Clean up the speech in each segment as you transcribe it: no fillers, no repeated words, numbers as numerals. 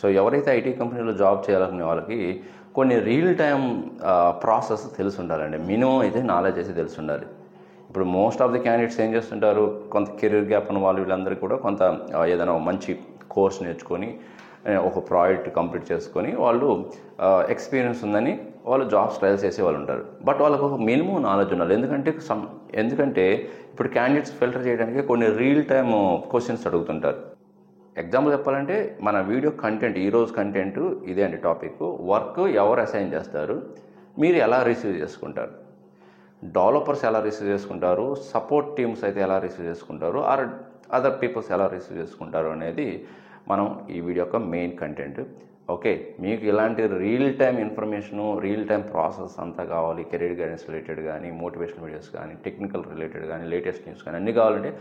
So ఎవరైతే IT కంపెనీలో job చేయాలనుకునే వాళ్ళకి కొన్ని రియల్ టైం ప్రాసెస్ తెలిసి ఉండాలండి. మినిమం అయితే నాలెడ్జ్ అయితే తెలిసి ఉండాలి. ఇప్పుడు మోస్ట్ ఆఫ్ ది క్యాండిడేట్స్ ఏం చేస్తుంటారు, కొంత కెరీర్ గ్యాప్ ఉన్న వాళ్ళు వీళ్ళందరికీ కూడా కొంత ఏదైనా మంచి కోర్స్ నేర్చుకొని ఒక ప్రాజెక్ట్ కంప్లీట్ చేసుకొని వాళ్ళు ఎక్స్పీరియన్స్ ఉందని వాళ్ళు జాబ్స్ ట్రయల్స్ చేసే వాళ్ళు ఉంటారు. బట్ వాళ్ళకు ఒక మినిమం నాలెడ్జ్ ఉండాలి. ఎందుకంటే ఇప్పుడు క్యాండిడేట్స్ ఫిల్టర్ చేయడానికి కొన్ని రియల్ టైమ్ క్వశ్చన్స్ అడుగుతుంటారు. ఎగ్జాంపుల్ చెప్పాలంటే మన వీడియో కంటెంట్, ఈరోజు కంటెంట్ ఇదే అండి టాపిక్. వర్క్ ఎవరు అసైన్ చేస్తారు, మీరు ఎలా రిసీవ్ చేసుకుంటారు, డెవలపర్స్ ఎలా రిసీవ్ చేసుకుంటారు, సపోర్ట్ టీమ్స్ అయితే ఎలా రిసీవ్ చేసుకుంటారు, ఆర్ అదర్ పీపుల్స్ ఎలా రిసీవ్ చేసుకుంటారు అనేది మనం ఈ వీడియో యొక్క మెయిన్ కంటెంట్. ఓకే, మీకు ఇలాంటి real time information, real time process అంతా కావాలి. కెరీర్ గైడెన్స్ రిలేటెడ్ కానీ, మోటివేషనల్ వీడియోస్ కానీ, టెక్నికల్ రిలేటెడ్ కానీ, లేటెస్ట్ న్యూస్ కానీ అన్నీ కావాలంటే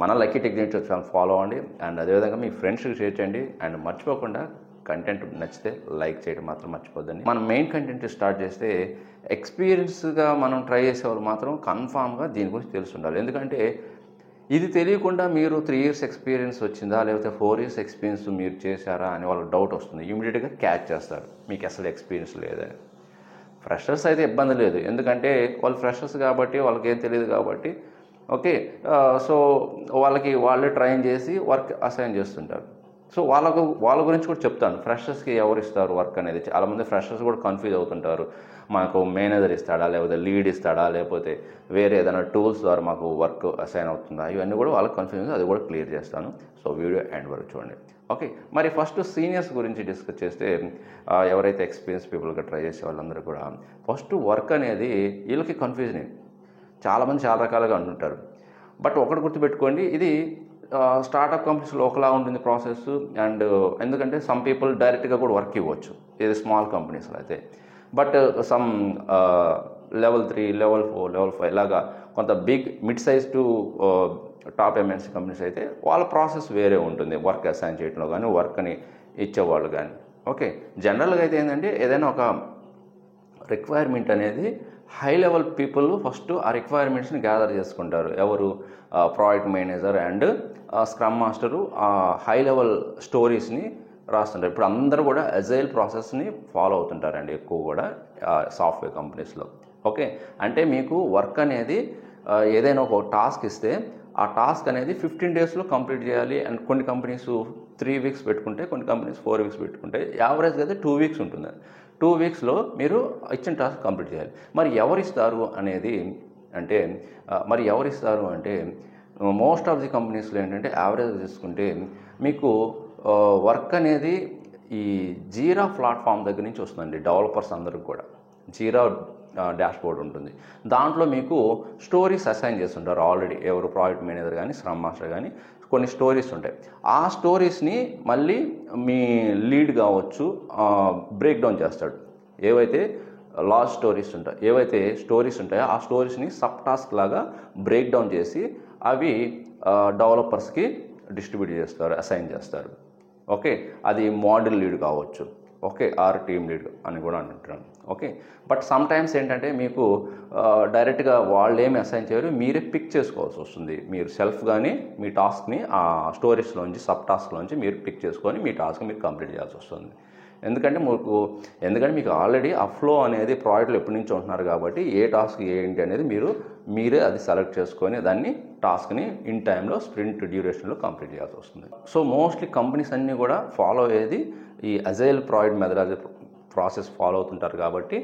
మన లక్కీ టెక్నికల్ ఛానల్ ఫాలో అవ్వండి. అండ్ అదేవిధంగా మీ ఫ్రెండ్స్కి షేర్ చేయండి. అండ్ మర్చిపోకుండా కంటెంట్ నచ్చితే లైక్ చేయడం మాత్రం మర్చిపోద్దండి. మనం మెయిన్ కంటెంట్ స్టార్ట్ చేస్తే ఎక్స్పీరియన్స్గా మనం ట్రై చేసేవాళ్ళు మాత్రం కన్ఫామ్గా దీని గురించి తెలిసి ఉండాలి. ఎందుకంటే ఇది తెలియకుండా మీరు 3 years ఎక్స్పీరియన్స్ వచ్చిందా లేకపోతే 4 years ఎక్స్పీరియన్స్ మీరు చేశారా అని వాళ్ళకి డౌట్ వస్తుంది. ఇమీడియట్గా క్యాచ్ చేస్తారు మీకు అసలు ఎక్స్పీరియన్స్ లేదని. ఫ్రెషర్స్ అయితే ఇబ్బంది లేదు, ఎందుకంటే వాళ్ళు ఫ్రెషర్స్ కాబట్టి వాళ్ళకి ఏం తెలియదు కాబట్టి ఓకే. సో వాళ్ళే ట్రైన్ చేసి వర్క్ అసైన్ చేస్తుంటారు. సో వాళ్ళ గురించి కూడా చెప్తాను. ఫ్రెషర్స్కి ఎవరు ఇస్తారు వర్క్ అనేది. చాలామంది ఫ్రెషర్స్ కూడా కన్ఫ్యూజ్ అవుతుంటారు. మాకు మేనేజర్ ఇస్తాడా, లేకపోతే లీడ్ ఇస్తాడా, లేకపోతే వేరే ఏదైనా టూల్స్ ద్వారా మాకు వర్క్ అసైన్ అవుతుందా, ఇవన్నీ కూడా వాళ్ళకి కన్ఫ్యూజన్, అది కూడా క్లియర్ చేస్తాను. సో వీడియో ఎండ్ వరకు చూడండి. ఓకే, మరి ఫస్ట్ సీనియర్స్ గురించి డిస్కస్ చేస్తే ఎవరైతే ఎక్స్పీరియన్స్ పీపుల్గా ట్రై చేసే వాళ్ళందరూ కూడా ఫస్ట్ వర్క్ అనేది వీళ్ళకి కన్ఫ్యూజన్. చాలామంది చాలా రకాలుగా అంటుంటారు. బట్ ఒకటి గుర్తుపెట్టుకోండి, ఇది స్టార్టప్ కంపెనీస్లో ఒకలా ఉంటుంది ప్రాసెస్. అండ్ ఎందుకంటే సమ్ పీపుల్ డైరెక్ట్గా కూడా వర్క్ ఇవ్వచ్చు, ఇది స్మాల్ కంపెనీస్లో అయితే. But some level 3, level 4, level 5 ఇలాగా కొంత big mid size to top MNC companies అయితే వాళ్ళ ప్రాసెస్ వేరే ఉంటుంది, వర్క్ అసైన్ చేయడంలో కానీ, వర్క్ని ఇచ్చేవాళ్ళు కానీ. ఓకే, జనరల్గా అయితే ఏంటంటే ఏదైనా ఒక రిక్వైర్మెంట్ అనేది హై లెవెల్ పీపుల్ ఫస్ట్ ఆ రిక్వైర్మెంట్స్ని గ్యాదర్ చేసుకుంటారు. ఎవరు? Project manager and scrum master ఆ హై లెవెల్ స్టోరీస్ని రాస్తుంటారు. ఇప్పుడు అందరూ కూడా అజైల్ ప్రాసెస్ని ఫాలో అవుతుంటారండి ఎక్కువ కూడా సాఫ్ట్వేర్ కంపెనీస్లో. ఓకే, అంటే మీకు వర్క్ అనేది ఏదైనా ఒక టాస్క్ ఇస్తే ఆ టాస్క్ అనేది 15 daysలో కంప్లీట్ చేయాలి. అండ్ కొన్ని కంపెనీస్ 3 weeks పెట్టుకుంటే, కొన్ని కంపెనీస్ 4 weeks పెట్టుకుంటే, యావరేజ్గా అయితే 2 weeks ఉంటుంది. 2 weeksలో మీరు ఇచ్చిన టాస్క్ కంప్లీట్ చేయాలి. మరి ఎవరిస్తారు అంటే మోస్ట్ ఆఫ్ ది కంపెనీస్లో ఏంటంటే యావరేజ్ తీసుకుంటే మీకు వర్క్ అనేది ఈ జీరా ప్లాట్ఫామ్ దగ్గర నుంచి వస్తుందండి. డెవలపర్స్ అందరికి కూడా జీరా డాష్బోర్డ్ ఉంటుంది. దాంట్లో మీకు స్టోరీస్ అసైన్ చేస్తుంటారు ఆల్రెడీ. ఎవరు? ప్రాజెక్ట్ మేనేజర్ కానీ, స్క్రమ్ మాస్టర్ కానీ కొన్ని స్టోరీస్ ఉంటాయి. ఆ స్టోరీస్ని మళ్ళీ మీ లీడ్ కావచ్చు బ్రేక్ డౌన్ చేస్తాడు. ఏవైతే లార్జ్ స్టోరీస్ ఉంటాయి, ఏవైతే స్టోరీస్ ఉంటాయో ఆ స్టోరీస్ని సబ్ టాస్క్ లాగా బ్రేక్ డౌన్ చేసి అవి డెవలపర్స్కి డిస్ట్రిబ్యూట్ చేస్తారు, అసైన్ చేస్తారు. ఓకే, అది మోడల్ లీడ్ కావచ్చు, ఓకే, ఆర్ టీమ్ లీడ్ అని కూడా అంటున్నాను. ఓకే, బట్ సమ్ టైమ్స్ ఏంటంటే మీకు డైరెక్ట్గా వాళ్ళు ఏమి అసైన్ చేయరు, మీరే పిక్ చేసుకోవాల్సి వస్తుంది. మీరు సెల్ఫ్గానే మీ టాస్క్ని ఆ స్టోరీస్లోంచి, సబ్ టాస్క్లోంచి మీరు పిక్ చేసుకొని మీ టాస్క్ మీరు కంప్లీట్ చేయాల్సి వస్తుంది. ఎందుకంటే మీకు ఆల్రెడీ ఆ ఫ్లో అనేది ప్రాజెక్ట్లో ఎప్పటి నుంచి ఉంటున్నారు కాబట్టి ఏ టాస్క్ ఏంటి అనేది మీరే అది సెలెక్ట్ చేసుకొని దాన్ని టాస్క్ని ఇన్ టైంలో స్ప్రింట్ డ్యూరేషన్లో కంప్లీట్ చేయాల్సి వస్తుంది. సో మోస్ట్లీ కంపెనీస్ అన్నీ కూడా ఫాలో అయ్యేది ఈ agile project methodology process follow అవుతుంటారు కాబట్టి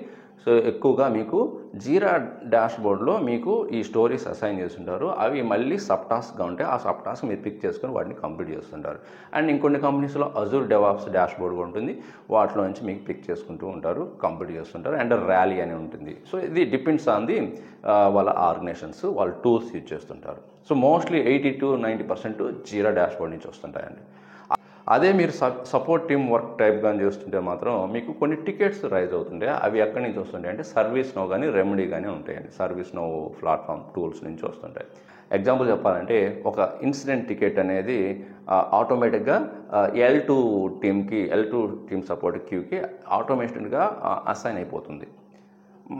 సో ఎక్కువగా మీకు జీరా డాష్బోర్డ్లో మీకు ఈ స్టోరీస్ అసైన్ చేస్తుంటారు. అవి మళ్ళీ సబ్ టాస్క్గా ఉంటే ఆ సబ్ టాస్క్ మీరు పిక్ చేసుకొని వాటిని కంప్లీట్ చేస్తుంటారు. అండ్ ఇంకొన్ని కంపెనీస్లో అజూర్ డెవాప్స్ డాష్బోర్డ్ ఉంటుంది, వాటిలో నుంచి మీకు పిక్ చేసుకుంటూ ఉంటారు, కంప్లీట్ చేస్తుంటారు. అండ్ ర్యాలీ అని ఉంటుంది. సో ఇది డిపెండ్స్ ఆన్ ది వాళ్ళ ఆర్గనైజేషన్స్, వాళ్ళ టూల్స్ యూజ్ చేస్తుంటారు. So mostly 80 to 90% jeera dashboard నుంచి వస్తుంటాయండి. అదే మీరు సపోర్ట్ టీమ్ వర్క్ టైప్ కానీ చేస్తుంటే మాత్రం మీకు కొన్ని టికెట్స్ రైజ్ అవుతుంటాయి. అవి ఎక్కడి నుంచి వస్తుంటాయి అంటే సర్వీస్ నో కానీ, రెమెడీ కానీ ఉంటాయండి. సర్వీస్ నో ప్లాట్ఫామ్ టూల్స్ నుంచి వస్తుంటాయి. ఎగ్జాంపుల్ చెప్పాలంటే ఒక ఇన్సిడెంట్ టికెట్ అనేది ఆటోమేటిక్గా L2 టీమ్ సపోర్ట్ క్యూకి ఆటోమేటిక్గా అసైన్ అయిపోతుంది.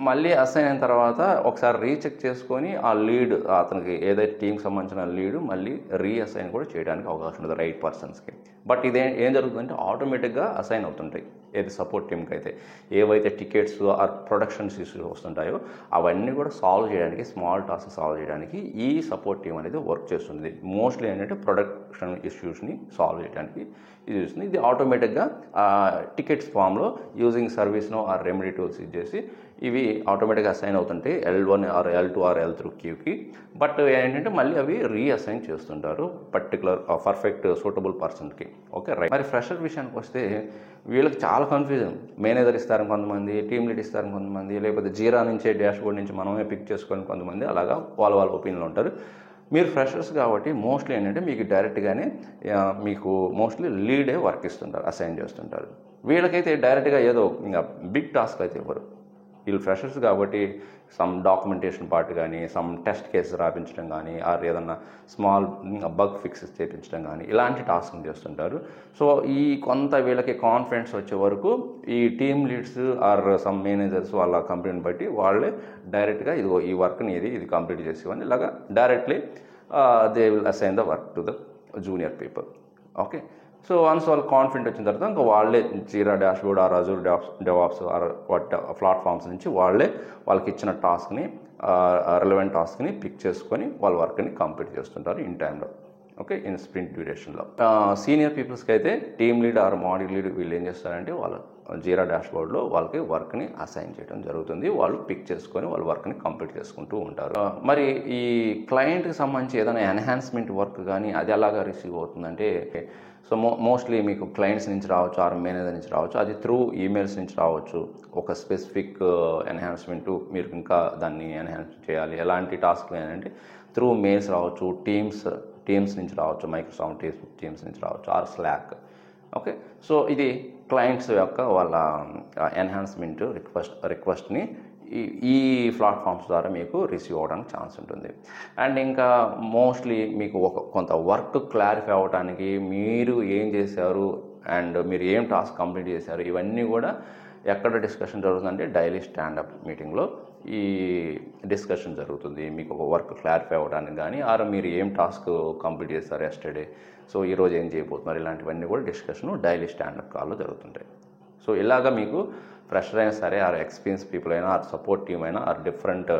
మళ్ళీ అసైన్ అయిన తర్వాత ఒకసారి రీచెక్ చేసుకొని ఆ లీడ్, అతనికి ఏదైతే టీంకి సంబంధించిన లీడ్ మళ్ళీ రీఅసైన్ కూడా చేయడానికి అవకాశం ఉంటుంది రైట్ పర్సన్స్కి. బట్ ఇదే ఏం జరుగుతుందంటే ఆటోమేటిక్గా అసైన్ అవుతుంటాయి. ఏది సపోర్ట్ టీమ్కి అయితే ఏవైతే టికెట్స్ ఆర్ ప్రొడక్షన్స్ ఇష్యూస్ వస్తుంటాయో అవన్నీ కూడా సాల్వ్ చేయడానికి, స్మాల్ టాస్క్ సాల్వ్ చేయడానికి ఈ సపోర్ట్ టీమ్ అనేది వర్క్ చేస్తుంది. మోస్ట్లీ ఏంటంటే ప్రొడక్షన్ ఇష్యూస్ని సాల్వ్ చేయడానికి ఇది చూస్తుంది. ఇది ఆటోమేటిక్గా టికెట్స్ ఫామ్లో యూజింగ్ సర్వీస్ను ఆర్ రెమెడీ టూల్స్ ఇచ్చేసి ఇవి ఆటోమేటిక్గా అసైన్ అవుతుంటాయి L1 are L2 are L3 క్యూకి. But ఏంటంటే మళ్ళీ అవి రీఅసైన్ చేస్తుంటారు పర్టికులర్ పర్ఫెక్ట్ సూటబుల్ పర్సన్కి. Okay right. మరి ఫ్రెషర్ విషయానికి వస్తే వీళ్ళకి చాలా కన్ఫ్యూజన్. మేనేజర్ ఇస్తారని కొంతమంది, టీమ్ లీడ్ ఇస్తారని కొంతమంది, లేకపోతే జీరా నుంచే డాష్ బోర్డ్ నుంచి మనమే పిక్ చేసుకొని కొంతమంది, అలాగా వాళ్ళ ఒపీనియన్లో ఉంటారు. మీరు ఫ్రెషర్స్ కాబట్టి మోస్ట్లీ ఏంటంటే మీకు డైరెక్ట్గానే మీకు మోస్ట్లీ లీడే వర్క్ ఇస్తుంటారు, అసైన్ చేస్తుంటారు. వీళ్ళకైతే డైరెక్ట్గా ఏదో ఇంకా బిగ్ టాస్క్ అయితే ఇవ్వరు. వీళ్ళు ఫ్రెషర్స్ కాబట్టి సమ్ డాక్యుమెంటేషన్ పార్ట్ కానీ, సమ్ టెస్ట్ కేసెస్ రాపించడం కానీ, ఆర్ ఏదన్నా స్మాల్ బగ్ ఫిక్సెస్ చేయించడం కానీ ఇలాంటి టాస్క్ని చేస్తుంటారు. సో ఈ కొంత వీళ్ళకి కాన్ఫిడెన్స్ వచ్చే వరకు ఈ team leads or some managers వాళ్ళ కంపెనీని బట్టి వాళ్ళే డైరెక్ట్గా ఇదిగో ఈ వర్క్ని ఇది కంప్లీట్ చేసేవని ఇలాగా directly they will assign the work to the junior people. Okay. So once వాళ్ళు కాన్ఫిడెంట్ వచ్చిన తర్వాత ఇంకా వాళ్ళే Jira dashboard or Azure DevOps or what platforms నుంచి వాళ్ళకి ఇచ్చిన టాస్క్ని రిలవెంట్ టాస్క్ని పిక్ చేసుకొని వాళ్ళ వర్క్ని కంప్లీట్ చేస్తుంటారు ఇన్ టైంలో. ఓకే, ఇన్ స్ప్రింట్ డ్యూరేషన్లో. సీనియర్ పీపుల్స్కి అయితే team lead or module lead వీళ్ళు ఏం చేస్తారంటే వాళ్ళ జీరా డాష్బోర్డ్లో వాళ్ళకి వర్క్ని అసైన్ చేయడం జరుగుతుంది. వాళ్ళు పిక్ చేసుకొని వాళ్ళ వర్క్ని కంప్లీట్ చేసుకుంటూ ఉంటారు. మరి ఈ క్లయింట్కి సంబంధించి ఏదైనా ఎన్హాన్స్మెంట్ వర్క్ కానీ అది ఎలాగా రిసీవ్ అవుతుందంటే, సో మోస్ట్లీ మీకు క్లయింట్స్ నుంచి రావచ్చు ఆర్ మేనేజర్ నుంచి రావచ్చు, అది త్రూ ఈమెయిల్స్ నుంచి రావచ్చు. ఒక స్పెసిఫిక్ ఎన్హాన్స్మెంట్ మీరు ఇంకా దాన్ని ఎన్హాన్స్ చేయాలి, ఎలాంటి టాస్క్లు ఏంటంటే త్రూ మెయిల్స్ రావచ్చు, టీమ్స్ నుంచి రావచ్చు, మైక్రోసాఫ్ట్ టీమ్స్ నుంచి రావచ్చు ఆర్ స్లాక్. ఓకే, సో ఇది క్లయింట్స్ యొక్క వాళ్ళ ఎన్హాన్స్మెంట్ రిక్వెస్ట్ని ఈ ప్లాట్ఫామ్స్ ద్వారా మీకు రిసీవ్ అవ్వడానికి ఛాన్స్ ఉంటుంది. అండ్ ఇంకా మోస్ట్లీ మీకు కొంత వర్క్ క్లారిఫై అవ్వడానికి మీరు ఏం చేశారు అండ్ మీరు ఏం టాస్క్ కంప్లీట్ చేశారు ఇవన్నీ కూడా ఎక్కడ డిస్కషన్ జరుగుతుందంటే డైలీ స్టాండప్ మీటింగ్లో ఈ డిస్కషన్ జరుగుతుంది. మీకు ఒక వర్క్ క్లారిఫై అవ్వడానికి కానీ ఆర్ మీరు ఏం టాస్క్ కంప్లీట్ చేస్తారు ఎస్టర్డే, సో ఈరోజు ఏం చేయబోతున్నారు, ఇలాంటివన్నీ కూడా డిస్కషన్ డైలీ స్టాండప్ కాల్లో జరుగుతుంటాయి. సో ఇలాగా మీకు ఫ్రెషర్ అయినా సరే ఆర్ ఎక్స్పీరియన్స్ పీపుల్ అయినా ఆర్ సపోర్ట్ టీమ్ అయినా ఆర్ డిఫరెంట్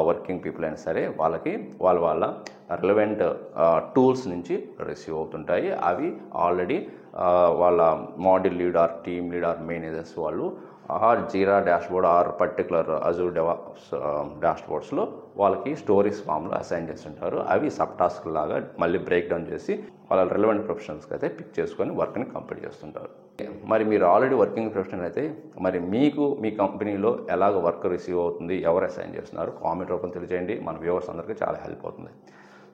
వర్కింగ్ పీపుల్ అయినా సరే వాళ్ళకి వాళ్ళ రిలవెంట్ టూల్స్ నుంచి రిసీవ్ అవుతుంటాయి. అవి ఆల్రెడీ వాళ్ళ module lead or team lead or managers వాళ్ళు or Jira dashboard or particular Azure DevOps డాష్బోర్డ్స్లో వాళ్ళకి స్టోరీస్ ఫామ్లో అసైన్ చేస్తుంటారు. అవి సబ్ టాస్క్ లాగా మళ్ళీ బ్రేక్ డౌన్ చేసి వాళ్ళ రిలవెంట్ ప్రొఫెషనల్స్కి అయితే పిక్ చేసుకొని వర్క్ని కంప్లీట్ చేస్తుంటారు. మరి మీరు ఆల్రెడీ వర్కింగ్ ప్రొఫెషనల్ అయితే మరి మీకు మీ కంపెనీలో ఎలాగ వర్క్ రిసీవ్ అవుతుంది, ఎవరు అసైన్ చేస్తున్నారు కామెంట్ రూపంలో తెలియజేయండి. మన వ్యూవర్స్ అందరికీ చాలా హెల్ప్ అవుతుంది.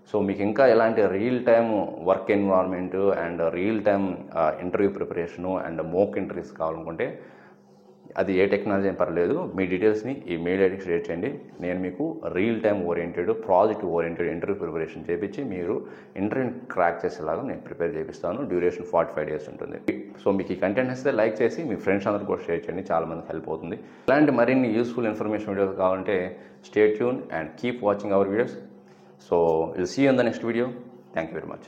సో మీకు ఇంకా ఎలాంటి real time work environment and real time interview preparation and mock interviews కావాలనుకుంటే అది ఏ టెక్నాలజీ అని పర్లేదు, మీ డీటెయిల్స్ని ఈ మెయిల్ ఐడికి షేర్ చేయండి. నేను మీకు real time oriented project oriented interview preparation చేయించి మీరు ఇంటర్వ్యూని క్రాక్ చేసేలాగా నేను ప్రిపేర్ చేపిస్తాను. డ్యూరేషన్ 45 days ఉంటుంది. సో మీకు ఈ కంటెంట్ వస్తే లైక్ చేసి మీ ఫ్రెండ్స్ అందరికీ కూడా షేర్ చేయండి, చాలామందికి హెల్ప్ అవుతుంది. ఇలాంటి మరిన్ని యూస్ఫుల్ ఇన్ఫర్మేషన్ వీడియోస్ కావాలంటే stay tune and keep watching our videos. So will see you in the next video. Thank you very much.